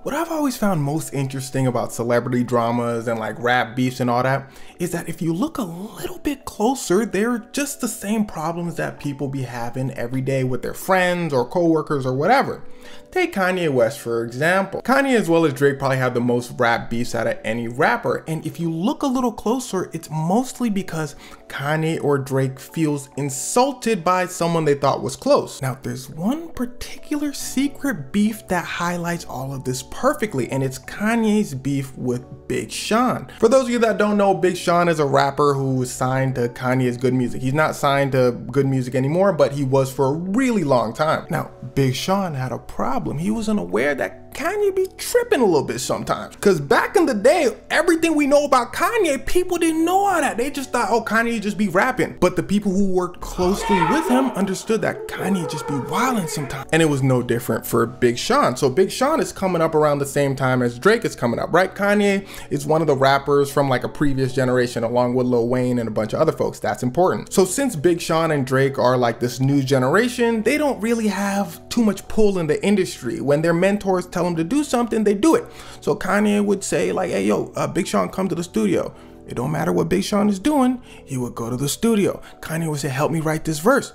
What I've always found most interesting about celebrity dramas and like rap beefs and all that is that if you look a little bit closer, they're just the same problems that people be having every day with their friends or coworkers or whatever. Take Kanye West for example. Kanye as well as Drake probably have the most rap beefs out of any rapper, and if you look a little closer, it's mostly because Kanye or Drake feels insulted by someone they thought was close. Now there's one particular secret beef that highlights all of this perfectly, and it's Kanye's beef with Big Sean. For those of you that don't know, Big Sean is a rapper who was signed to Kanye's Good Music. He's not signed to Good Music anymore, but he was for a really long time. Now, Big Sean had a problem. He wasn't aware that Kanye be tripping a little bit sometimes. Cause back in the day, everything we know about Kanye, people didn't know all that. They just thought, oh, Kanye just be rapping. But the people who worked closely with him understood that Kanye just be wilding sometimes. And it was no different for Big Sean. So Big Sean is coming up around the same time as Drake is coming up, right? Kanye is one of the rappers from like a previous generation along with Lil Wayne and a bunch of other folks. That's important. So since Big Sean and Drake are like this new generation, they don't really have too much pull in the industry. When their mentors tell them to do something, they do it. So Kanye would say like, hey, yo, Big Sean, come to the studio. It don't matter what Big Sean is doing. He would go to the studio. Kanye would say, help me write this verse.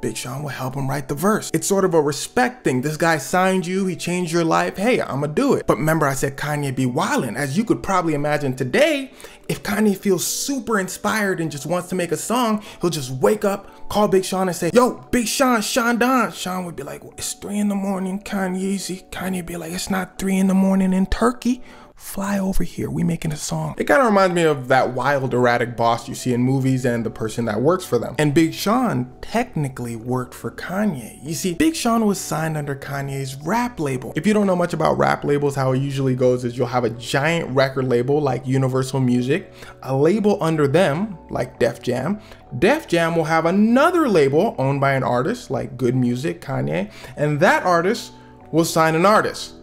Big Sean will help him write the verse. It's sort of a respect thing. This guy signed you, he changed your life. Hey, I'ma do it. But remember I said Kanye be wildin'. As you could probably imagine today, if Kanye feels super inspired and just wants to make a song, he'll just wake up, call Big Sean and say, yo, Big Sean, Sean Don. Sean would be like, well, it's 3 in the morning, Kanye. Kanye would be like, it's not 3 in the morning in Turkey. Fly over here, we making a song. It kind of reminds me of that wild, erratic boss you see in movies and the person that works for them. And Big Sean technically worked for Kanye. You see, Big Sean was signed under Kanye's rap label. If you don't know much about rap labels, how it usually goes is you'll have a giant record label like Universal Music, a label under them like Def Jam. Def Jam will have another label owned by an artist like Good Music, Kanye, and that artist will sign an artist.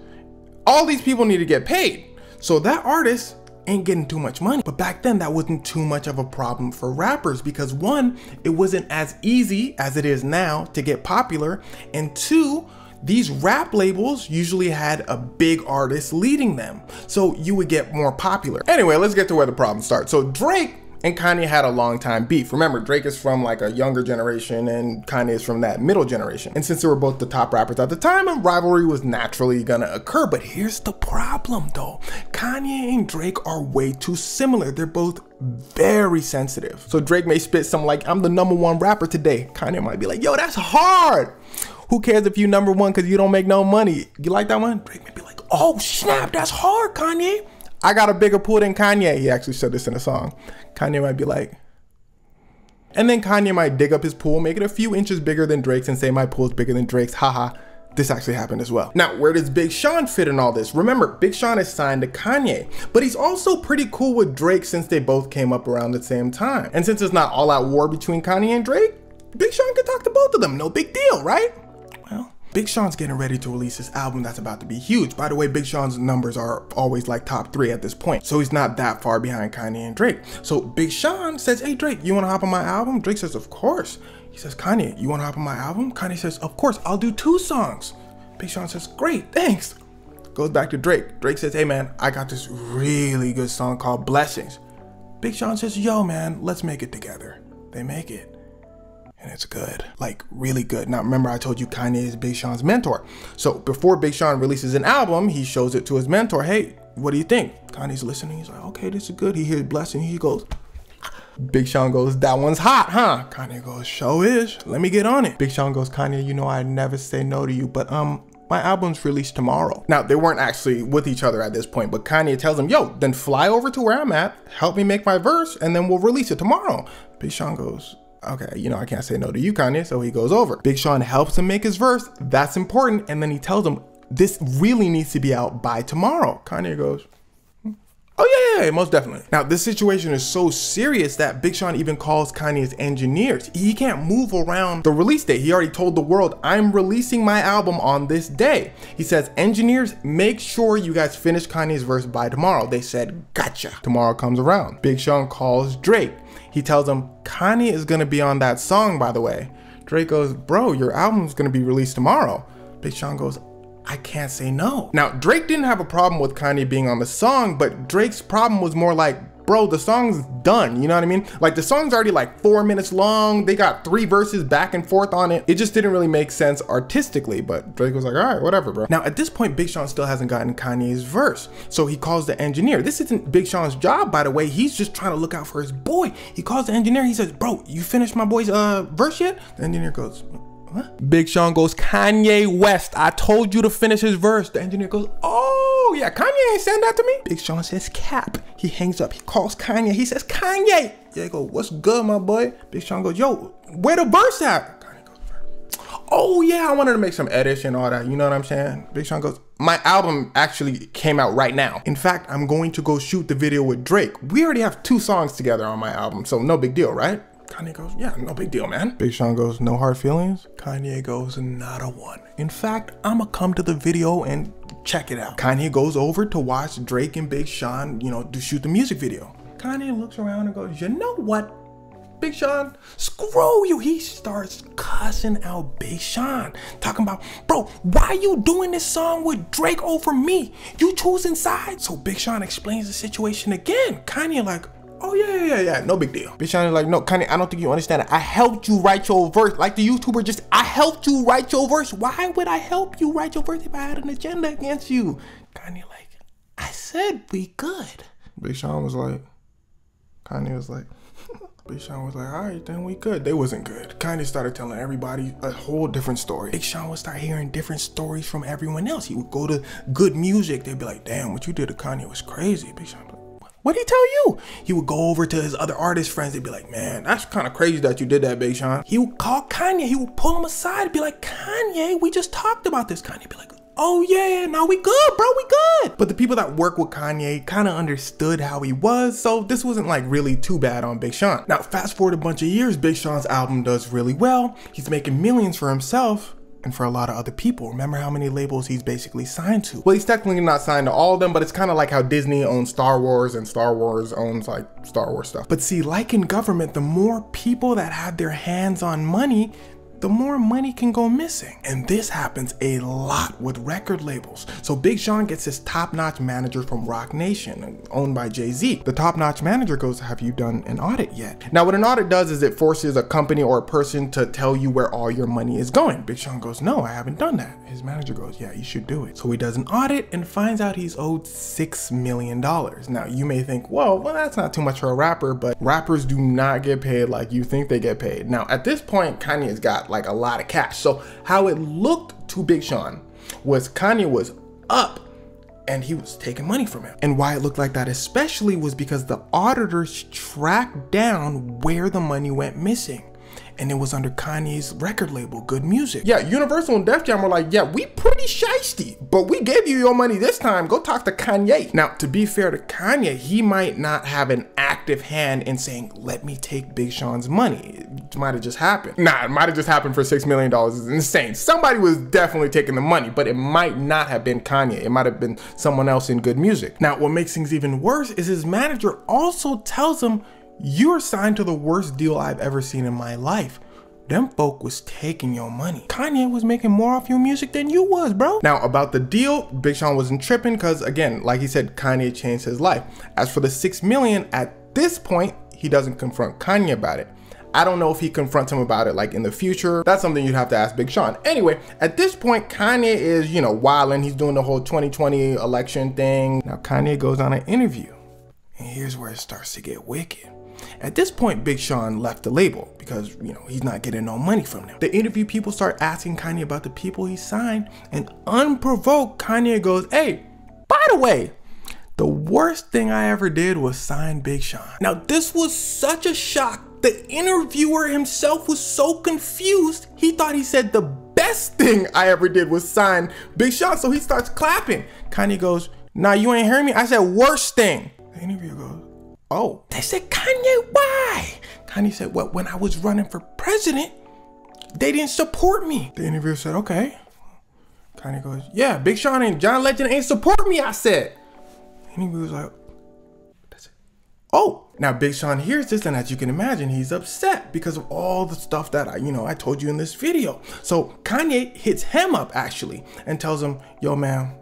All these people need to get paid. So that artist ain't getting too much money. But back then that wasn't too much of a problem for rappers because one, it wasn't as easy as it is now to get popular. And two, these rap labels usually had a big artist leading them. So you would get more popular. Anyway, let's get to where the problem starts. So Drake and Kanye had a long time beef. Remember, Drake is from like a younger generation and Kanye is from that middle generation. And since they were both the top rappers at the time, a rivalry was naturally gonna occur. But here's the problem though. Kanye and Drake are way too similar. They're both very sensitive. So Drake may spit something like, I'm the #1 rapper today. Kanye might be like, yo, that's hard. Who cares if you #1 because you don't make no money? You like that one? Drake may be like, oh snap, that's hard, Kanye. I got a bigger pool than Kanye. He actually said this in a song. Kanye might be like, and then Kanye might dig up his pool, make it a few inches bigger than Drake's and say my pool's bigger than Drake's. Haha, this actually happened as well. Now, where does Big Sean fit in all this? Remember, Big Sean is signed to Kanye, but he's also pretty cool with Drake since they both came up around the same time. And since it's not all out war between Kanye and Drake, Big Sean can talk to both of them. No big deal, right? Well, Big Sean's getting ready to release his album that's about to be huge. By the way, Big Sean's numbers are always like top 3 at this point. So he's not that far behind Kanye and Drake. So Big Sean says, hey Drake, you wanna hop on my album? Drake says, of course. He says, Kanye, you wanna hop on my album? Kanye says, of course, I'll do 2 songs. Big Sean says, great, thanks. Goes back to Drake. Drake says, hey man, I got this really good song called Blessings. Big Sean says, yo man, let's make it together. They make it. And it's good, like really good. Now remember I told you Kanye is Big Sean's mentor. So before Big Sean releases an album, he shows it to his mentor. Hey, what do you think? Kanye's listening, he's like, okay, this is good. He hears Blessing, he goes, Big Sean goes, that one's hot, huh? Kanye goes, show is, let me get on it. Big Sean goes, Kanye, you know I'd never say no to you, but my album's released tomorrow. Now, they weren't actually with each other at this point, but Kanye tells him, yo, then fly over to where I'm at, help me make my verse, and then we'll release it tomorrow. Big Sean goes, okay, you know, I can't say no to you, Kanye, so he goes over. Big Sean helps him make his verse, that's important, and then he tells him, this really needs to be out by tomorrow. Kanye goes, oh yeah, most definitely. Now, this situation is so serious that Big Sean even calls Kanye's engineers. He can't move around the release date. He already told the world, I'm releasing my album on this day. He says, engineers, make sure you guys finish Kanye's verse by tomorrow. They said, gotcha. Tomorrow comes around. Big Sean calls Drake. He tells him, Kanye is gonna be on that song, by the way. Drake goes, bro, your album's gonna be released tomorrow. Big Sean goes, I can't say no. Now, Drake didn't have a problem with Kanye being on the song, but Drake's problem was more like, bro, the song's done, you know what I mean? Like, the song's already like 4 minutes long. They got 3 verses back and forth on it. It just didn't really make sense artistically, but Drake was like, all right, whatever, bro. Now, at this point, Big Sean still hasn't gotten Kanye's verse. So he calls the engineer. This isn't Big Sean's job, by the way. He's just trying to look out for his boy. He calls the engineer. He says, bro, you finished my boy's verse yet? The engineer goes, what? Big Sean goes, Kanye West, I told you to finish his verse. The engineer goes, oh yeah, Kanye ain't saying that to me. Big Sean says, cap. He hangs up. He calls Kanye. He says, Kanye. Yeah, he goes, what's good, my boy? Big Sean goes, yo, where the verse at? Kanye goes, oh yeah, I wanted to make some edits and all that. You know what I'm saying? Big Sean goes, my album actually came out right now. In fact, I'm going to go shoot the video with Drake. We already have 2 songs together on my album, so no big deal, right? Kanye goes, yeah, no big deal, man. Big Sean goes, no hard feelings? Kanye goes, not a one. In fact, I'ma come to the video and check it out. Kanye goes over to watch Drake and Big Sean, you know, to shoot the music video. Kanye looks around and goes, you know what, Big Sean, screw you. He starts cussing out Big Sean, talking about, bro, why you doing this song with Drake over me? You choosing sides? So Big Sean explains the situation again. Kanye like, oh yeah, no big deal. Big Sean is like, no, Kanye, I don't think you understand it. I helped you write your verse. Like the YouTuber just, I helped you write your verse. Why would I help you write your verse if I had an agenda against you? Kanye like, I said we good. Big Sean was like, Kanye was like, Big Sean was like, all right, then we good. They wasn't good. Kanye started telling everybody a whole different story. Big Sean would start hearing different stories from everyone else. He would go to Good Music. They'd be like, damn, what you did to Kanye was crazy. Big Sean, what'd he tell you? He would go over to his other artist friends. They'd be like, man, that's kind of crazy that you did that, Big Sean. He would call Kanye. He would pull him aside and be like, Kanye, we just talked about this. Kanye would be like, oh yeah, no, we good, bro, we good. But the people that work with Kanye kind of understood how he was, so this wasn't like really too bad on Big Sean. Now, fast forward a bunch of years, Big Sean's album does really well. He's making millions for himself and for a lot of other people. Remember how many labels he's basically signed to? Well, he's technically not signed to all of them, but it's kind of like how Disney owns Star Wars and Star Wars owns like Star Wars stuff. But see, like in government, the more people that have their hands on money, the more money can go missing. And this happens a lot with record labels. So Big Sean gets his top-notch manager from Roc Nation, owned by Jay-Z. The top-notch manager goes, have you done an audit yet? Now what an audit does is it forces a company or a person to tell you where all your money is going. Big Sean goes, no, I haven't done that. His manager goes, yeah, you should do it. So he does an audit and finds out he's owed $6 million. Now you may think, well, that's not too much for a rapper, but rappers do not get paid like you think they get paid. Now at this point, Kanye's got like a lot of cash. So how it looked to Big Sean was Kanye was up and he was taking money from him. And why it looked like that especially was because the auditors tracked down where the money went missing. And it was under Kanye's record label, Good Music. Yeah, Universal and Def Jam were like, yeah, we pretty shiesty, but we gave you your money this time. Go talk to Kanye. Now, to be fair to Kanye, he might not have an active hand in saying, let me take Big Sean's money. It might have just happened. Nah, it might have just happened for $6 million. It's insane. Somebody was definitely taking the money, but it might not have been Kanye. It might have been someone else in Good Music. Now, what makes things even worse is his manager also tells him, you're signed to the worst deal I've ever seen in my life. Them folk was taking your money. Kanye was making more off your music than you was, bro. Now, about the deal, Big Sean wasn't tripping because, again, like he said, Kanye changed his life. As for the $6 million, at this point, he doesn't confront Kanye about it. I don't know if he confronts him about it like in the future. That's something you'd have to ask Big Sean. Anyway, at this point, Kanye is, you know, wilding. He's doing the whole 2020 election thing. Now, Kanye goes on an interview. And here's where it starts to get wicked. At this point, Big Sean left the label because, you know, he's not getting no money from them. The interview people start asking Kanye about the people he signed, and unprovoked, Kanye goes, hey, by the way, the worst thing I ever did was sign Big Sean. Now, this was such a shock. The interviewer himself was so confused, he thought he said the best thing I ever did was sign Big Sean, so he starts clapping. Kanye goes, nah, you ain't hearing me? I said worst thing. The interviewer goes, oh. They said, Kanye, why? Kanye said, well, when I was running for president, they didn't support me. The interviewer said, okay. Kanye goes, yeah, Big Sean and John Legend ain't support me, I said. The interviewer was like, that's it. Oh, now Big Sean hears this, and as you can imagine, he's upset because of all the stuff that I told you in this video. So Kanye hits him up actually and tells him, yo man,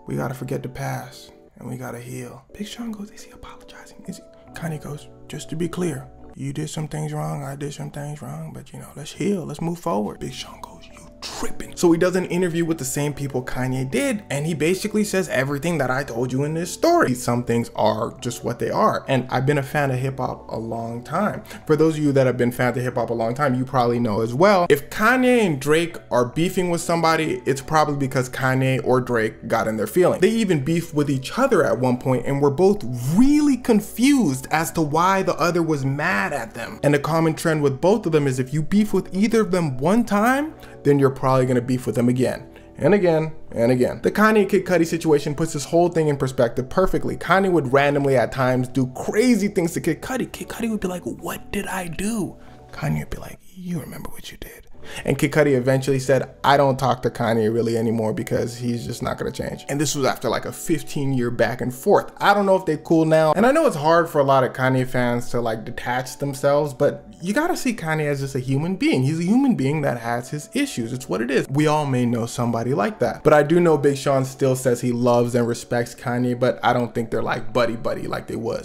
we gotta forget the past and we gotta heal. Big Sean goes, is he apologizing? Kanye goes, just to be clear, you did some things wrong, I did some things wrong, but let's heal, let's move forward. Big Sean goes, you tripping. So he does an interview with the same people Kanye did, and he basically says everything that I told you in this story. Some things are just what they are. And I've been a fan of hip hop a long time. For those of you that have been fans of hip hop a long time, you probably know as well, if Kanye and Drake are beefing with somebody, it's probably because Kanye or Drake got in their feelings. They even beefed with each other at one point and were both really confused as to why the other was mad at them. And the common trend with both of them is if you beef with either of them one time, then you're probably gonna beef with them again. And again, and again. The Kanye Kid Cudi situation puts this whole thing in perspective perfectly. Kanye would randomly at times do crazy things to Kid Cudi. Kid Cudi would be like, what did I do? Kanye would be like, you remember what you did. And Kid Cudi eventually said, I don't talk to Kanye really anymore because he's just not gonna change. And this was after like a 15-year back and forth. I don't know if they're cool now. And I know it's hard for a lot of Kanye fans to like detach themselves, but you gotta see Kanye as just a human being. He's a human being that has his issues. It's what it is. We all may know somebody like that. But I do know Big Sean still says he loves and respects Kanye, but I don't think they're like buddy-buddy like they was.